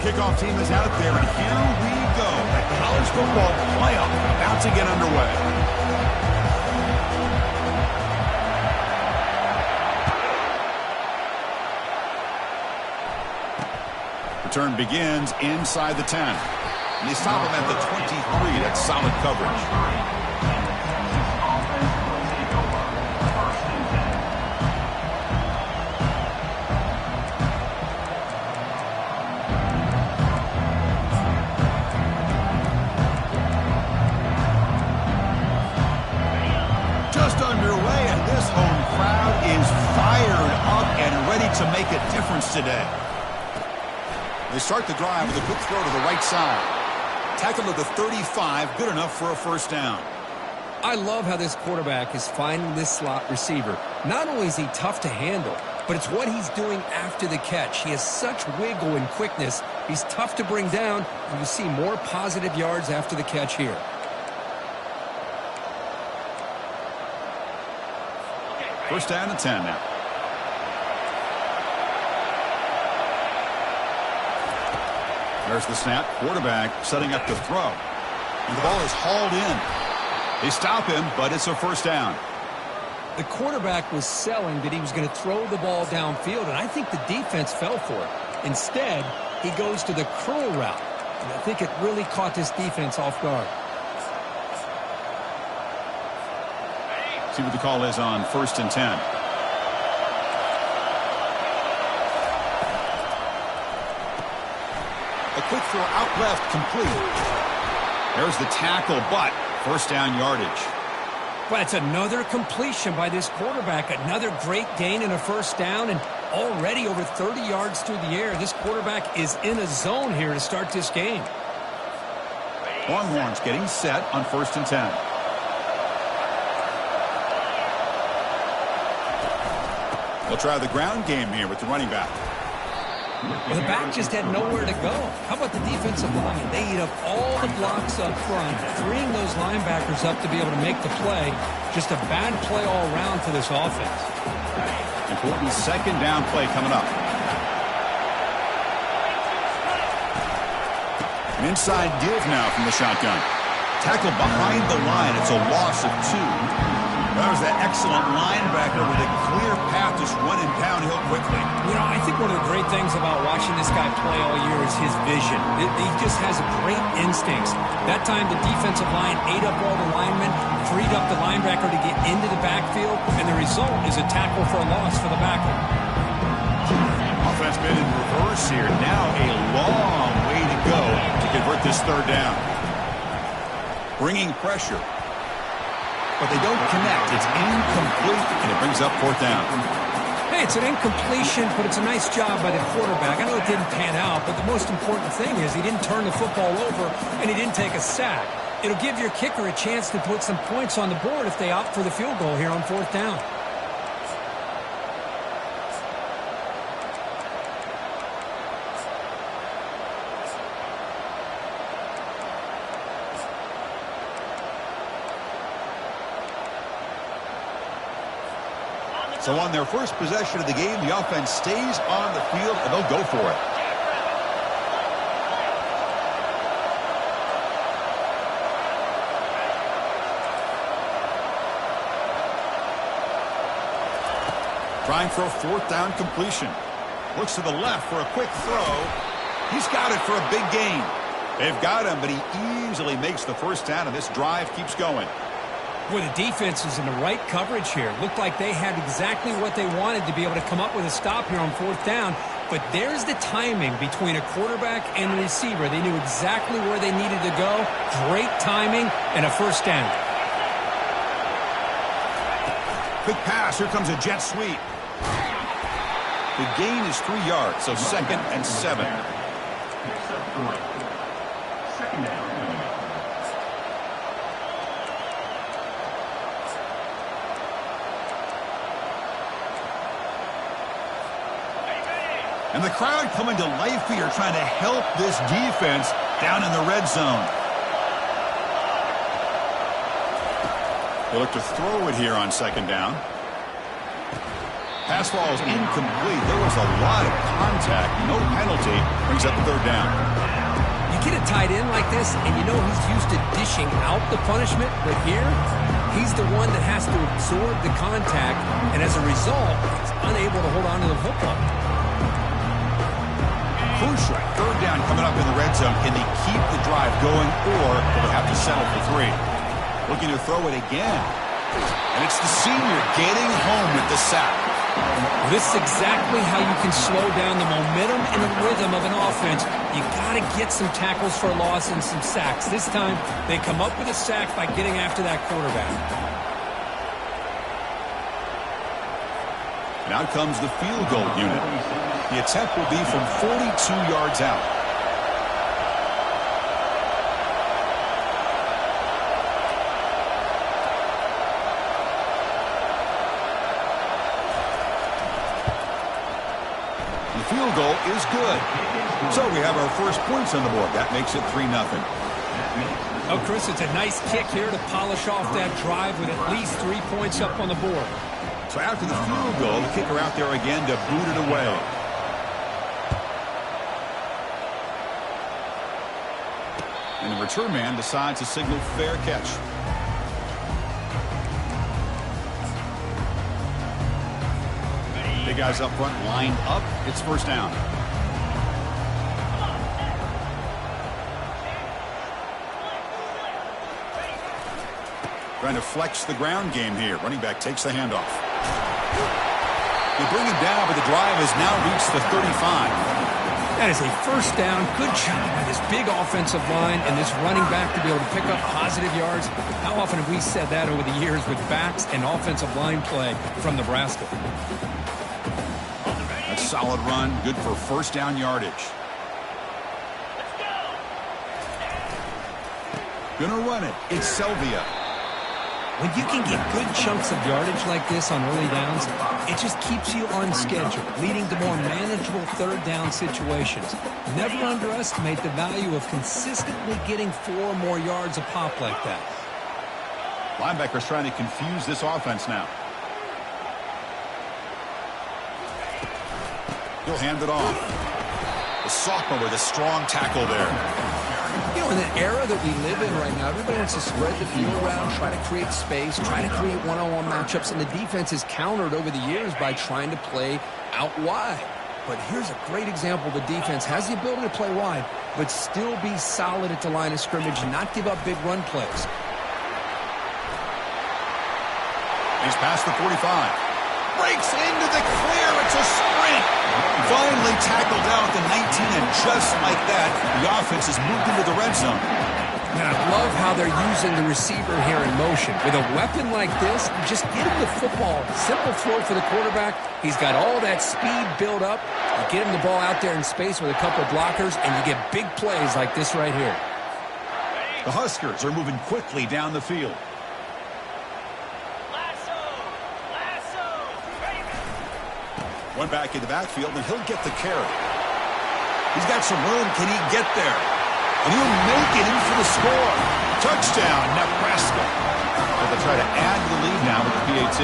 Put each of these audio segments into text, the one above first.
Kickoff team is out there, and here we go. The college football playoff about to get underway. Return begins inside the 10. And they stop him at the 23. That's solid coverage. To make a difference today. They start the drive with a quick throw to the right side. Tackle to the 35, good enough for a first down. I love how this quarterback is finding this slot receiver. Not only is he tough to handle, but it's what he's doing after the catch. He has such wiggle and quickness. He's tough to bring down, and you see more positive yards after the catch here. First down and 10 now. There's the snap. Quarterback setting up to throw. And the ball is hauled in. They stop him, but it's a first down. The quarterback was selling that he was going to throw the ball downfield, and I think the defense fell for it. Instead, he goes to the curl route. And I think it really caught this defense off guard. See what the call is on first and 10. A quick throw out left, complete. There's the tackle, but first down yardage. Well, it's another completion by this quarterback. Another great gain in a first down, and already over 30 yards through the air. This quarterback is in a zone here to start this game. Longhorns getting set on first and 10. They'll try the ground game here with the running back. The back just had nowhere to go. How about the defensive line? They eat up all the blocks up front, freeing those linebackers up to be able to make the play. Just a bad play all around for this offense. Important second down play coming up. An inside give now from the shotgun. Tackle behind the line. It's a loss of 2. That was an excellent linebacker with a clear path just running downhill quickly. You know, I think one of the great things about watching this guy play all year is his vision. He just has great instincts. That time the defensive line ate up all the linemen, freed up the linebacker to get into the backfield, and the result is a tackle for a loss for the backer. Offense been in reverse here. Now a long way to go to convert this third down. Bringing pressure. But they don't connect. It's incomplete, and it brings up fourth down. Hey, it's an incompletion, but it's a nice job by the quarterback. I know it didn't pan out, but the most important thing is he didn't turn the football over, and he didn't take a sack. It'll give your kicker a chance to put some points on the board if they opt for the field goal here on fourth down. So on their first possession of the game, the offense stays on the field, and they'll go for it. Trying for a fourth down completion. Looks to the left for a quick throw. He's got it for a big gain. They've got him, but he easily makes the first down, and this drive keeps going. Boy, the defense is in the right coverage here. Looked like they had exactly what they wanted to be able to come up with a stop here on fourth down. But there's the timing between a quarterback and the receiver. They knew exactly where they needed to go. Great timing and a first down. Quick pass. Here comes a jet sweep. The gain is 3 yards, so second and 7. Second down. And the crowd coming to life here, trying to help this defense down in the red zone. They look to throw it here on second down. Pass ball is incomplete. There was a lot of contact. No penalty. Brings up the third down. You get a tight end like this, and you know he's used to dishing out the punishment, but here, he's the one that has to absorb the contact, and as a result, he's unable to hold on to the football. Crucial third down coming up in the red zone. Can they keep the drive going, or will they have to settle for 3? Looking to throw it again. And it's the senior getting home with the sack. This is exactly how you can slow down the momentum and the rhythm of an offense. You got to get some tackles for a loss and some sacks. This time, they come up with a sack by getting after that quarterback. Now comes the field goal unit. The attempt will be from 42 yards out. The field goal is good. So we have our first points on the board. That makes it 3-0. Oh, Chris, it's a nice kick here to polish off that drive with at least 3 points up on the board. So after the field goal, the kicker out there again to boot it away. And the return man decides to signal fair catch. Big guys up front lined up. It's first down. Trying to flex the ground game here. Running back takes the handoff. They bring him down, but the drive has now reached the 35. That is a first down. Good job by this big offensive line and this running back to be able to pick up positive yards. How often have we said that over the years with backs and offensive line play from Nebraska? A solid run, good for first down yardage. Gonna run it. It's Selvia. When you can get good chunks of yardage like this on early downs, it just keeps you on schedule, leading to more manageable third down situations. Never underestimate the value of consistently getting 4 or more yards a pop like that. Linebackers trying to confuse this offense now. He'll hand it off. The sophomore with a strong tackle there. You know, in the era that we live in right now, everybody wants to spread the field around, try to create space, try to create one-on-one matchups, and the defense is countered over the years by trying to play out wide. But here's a great example. The defense has the ability to play wide, but still be solid at the line of scrimmage and not give up big run plays. He's past the 45. Breaks into the clear. It's a sprint. Finally tackled down at the 19, and just like that, the offense has moved into the red zone. And I love how they're using the receiver here in motion. With a weapon like this, just get him the football. Simple throw for the quarterback. He's got all that speed built up. You get him the ball out there in space with a couple of blockers, and you get big plays like this right here. The Huskers are moving quickly down the field. One back in the backfield, and he'll get the carry. He's got some room. Can he get there? And he'll make it in for the score. Touchdown, Nebraska. But they try to add to the lead now with the PAT.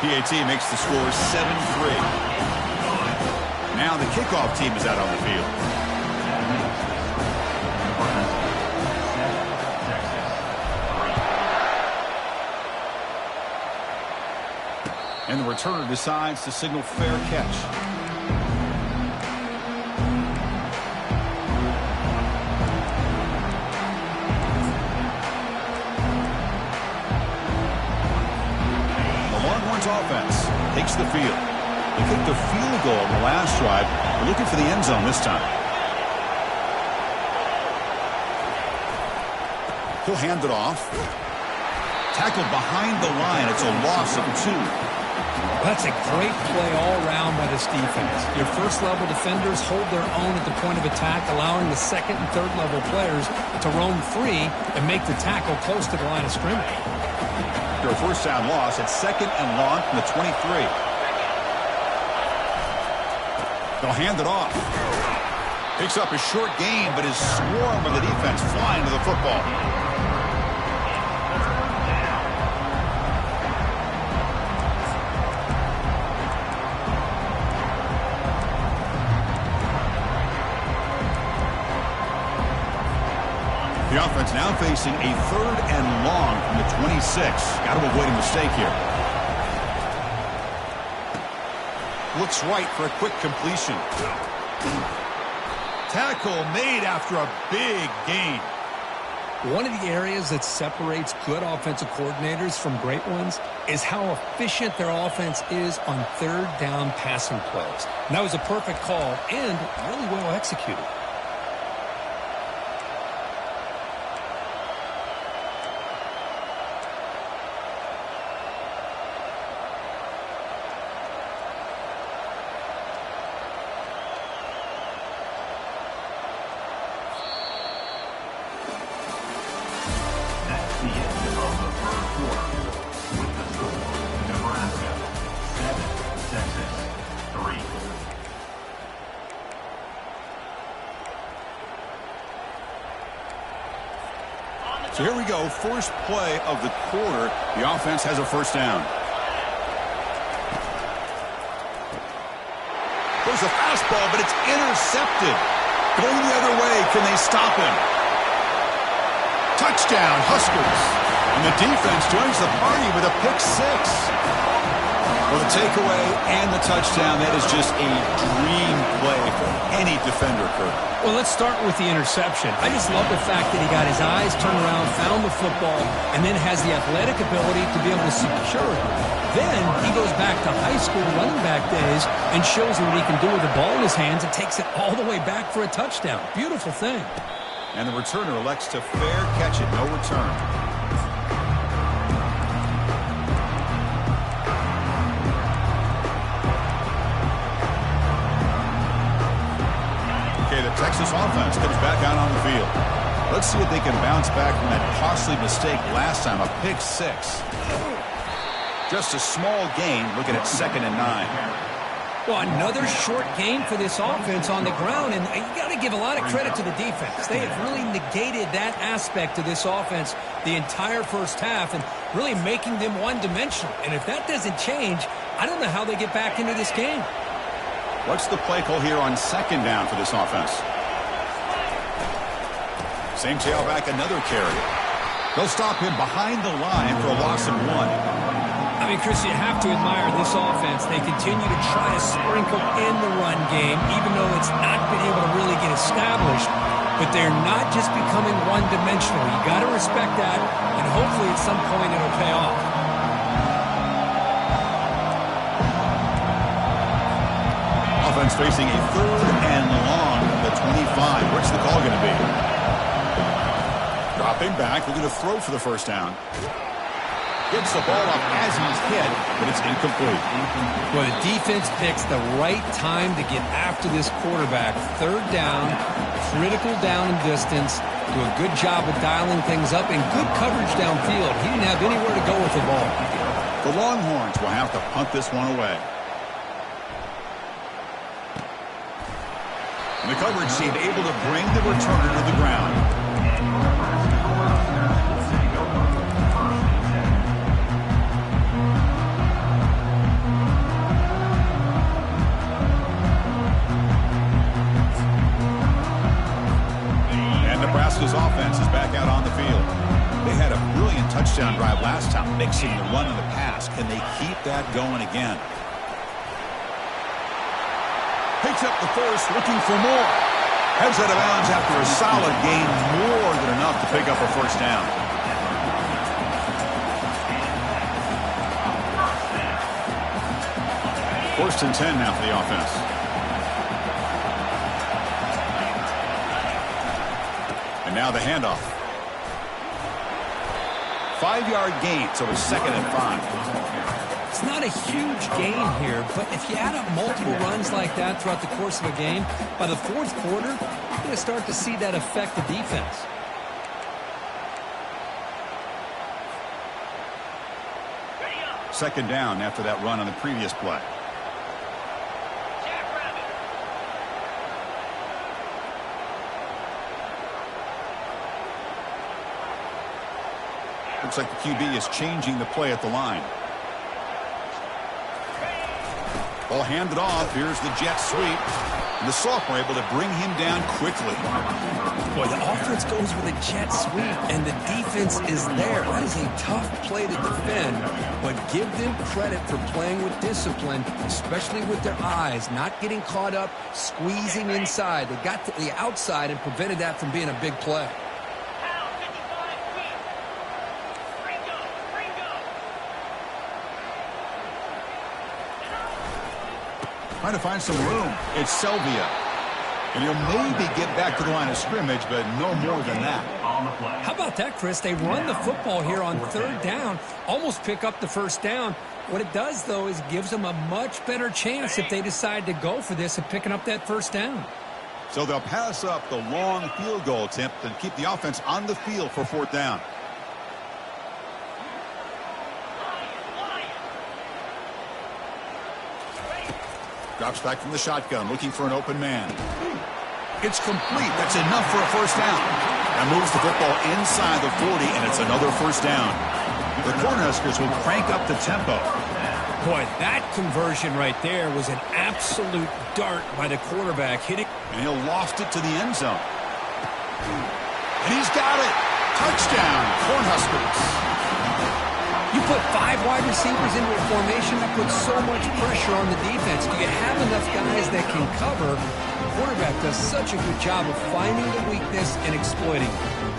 PAT makes the score 7-3. Now the kickoff team is out on the field. And the returner decides to signal fair catch. The Longhorns offense takes the field. They kicked a field goal on the last drive. They're looking for the end zone this time. He'll hand it off. Tackled behind the line. It's a loss of 2. That's a great play all around by this defense. Your first-level defenders hold their own at the point of attack, allowing the second and third-level players to roam free and make the tackle close to the line of scrimmage. After a first down loss, it's second and long from the 23. They'll hand it off. Picks up a short gain, but is swarmed by the defense flying to the football. The offense now facing a 3rd and long from the 26. Got to avoid a mistake here. Looks right for a quick completion. Tackle made after a big gain. One of the areas that separates good offensive coordinators from great ones is how efficient their offense is on 3rd down passing plays. And that was a perfect call and really well executed. So here we go, first play of the quarter. The offense has a first down. There's a fastball, but it's intercepted. Going the other way, can they stop him? Touchdown, Huskers. And the defense joins the party with a pick 6. Well, the takeaway and the touchdown, that is just a dream play for any defender, Kurt. Well, let's start with the interception. I just love the fact that he got his eyes turned around, found the football, and then has the athletic ability to be able to secure it. Then he goes back to high school running back days and shows him what he can do with the ball in his hands and takes it all the way back for a touchdown. Beautiful thing. And the returner elects to fair catch it, no return. The Texas offense comes back out on the field. Let's see if they can bounce back from that costly mistake last time, a pick 6. Just a small gain, looking at 2nd and 9. Well, another short game for this offense on the ground, and you got to give a lot of credit to the defense. They have really negated that aspect of this offense the entire first half and really making them one-dimensional. And if that doesn't change, I don't know how they get back into this game. What's the play call here on 2nd down for this offense? Same tailback, another carry. They'll stop him behind the line for a loss of 1. I mean, Chris, you have to admire this offense. They continue to try to sprinkle in the run game, even though it's not been able to really get established. But they're not just becoming one-dimensional. You got to respect that, and hopefully at some point it'll pay off. Offense facing a 3rd and long from the 25. What's the call going to be? Dropping back, looking to throw for the first down. Gets the ball up as he's hit, but it's incomplete. Well, the defense picks the right time to get after this quarterback. 3rd down, critical down and distance. Do a good job of dialing things up and good coverage downfield. He didn't have anywhere to go with the ball. The Longhorns will have to punt this one away. And the coverage team able to bring the returner to the ground. And Nebraska's offense is back out on the field. They had a brilliant touchdown drive last time, mixing the run and the pass. Can they keep that going again? Picks up the force, looking for more. Heads out of bounds after a solid gain, more than enough to pick up a first down. First and 10 now for the offense. And now the handoff. 5-yard gain, so it's 2nd and 5. It's not a huge gain here, but if you add up multiple runs like that throughout the course of a game, by the 4th quarter, you're going to start to see that affect the defense. Second down after that run on the previous play. Looks like the QB is changing the play at the line. Ball handed off. Here's the jet sweep. And the sophomore able to bring him down quickly. Boy, the offense goes with a jet sweep, and the defense is there. That is a tough play to defend, but give them credit for playing with discipline, especially with their eyes, not getting caught up, squeezing inside. They got to the outside and prevented that from being a big play. Trying to find some room. It's Selvia. And he'll maybe get back to the line of scrimmage, but no more than that. How about that, Chris? They run the football here on third down, almost pick up the first down. What it does, though, is gives them a much better chance if they decide to go for this of picking up that first down. So they'll pass up the long field goal attempt and keep the offense on the field for fourth down. Drops back from the shotgun, looking for an open man. It's complete. That's enough for a first down. That moves the football inside the 40, and it's another first down. The Cornhuskers will crank up the tempo. Boy, that conversion right there was an absolute dart by the quarterback. Hitting. And he'll loft it to the end zone. And he's got it. Touchdown, Cornhuskers. You put 5 wide receivers into a formation that puts so much pressure on the defense. Do you have enough guys that can cover? The quarterback does such a good job of finding the weakness and exploiting it.